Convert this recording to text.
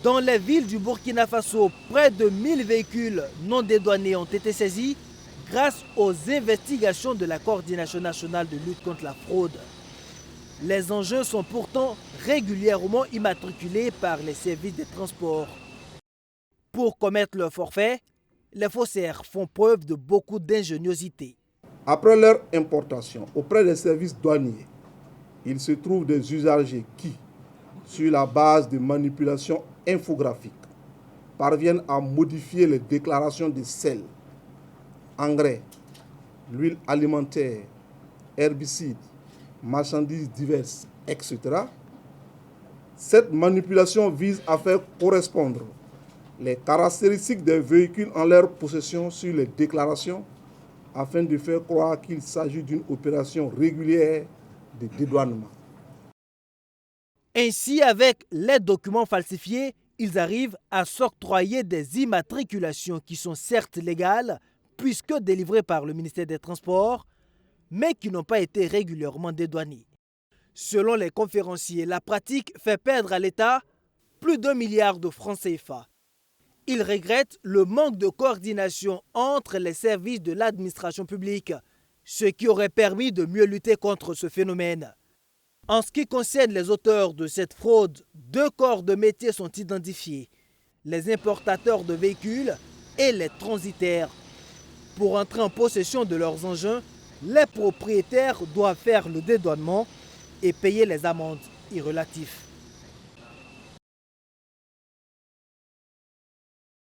Dans les villes du Burkina Faso, près de 1000 véhicules non dédouanés ont été saisis grâce aux investigations de la Coordination nationale de lutte contre la fraude. Les engins sont pourtant régulièrement immatriculés par les services des transports. Pour commettre leur forfait, les faussaires font preuve de beaucoup d'ingéniosité. Après leur importation auprès des services douaniers, il se trouve des usagers qui, sur la base de manipulations infographiques, parviennent à modifier les déclarations de sel, engrais, l'huile alimentaire, herbicides, marchandises diverses, etc. Cette manipulation vise à faire correspondre les caractéristiques des véhicules en leur possession sur les déclarations afin de faire croire qu'il s'agit d'une opération régulière de dédouanement. Ainsi, avec les documents falsifiés, ils arrivent à s'octroyer des immatriculations qui sont certes légales, puisque délivrées par le ministère des Transports, mais qui n'ont pas été régulièrement dédouanées. Selon les conférenciers, la pratique fait perdre à l'État plus d'1 milliard de francs CFA. Ils regrettent le manque de coordination entre les services de l'administration publique, ce qui aurait permis de mieux lutter contre ce phénomène. En ce qui concerne les auteurs de cette fraude, 2 corps de métier sont identifiés, les importateurs de véhicules et les transitaires. Pour entrer en possession de leurs engins, les propriétaires doivent faire le dédouanement et payer les amendes irrelatives.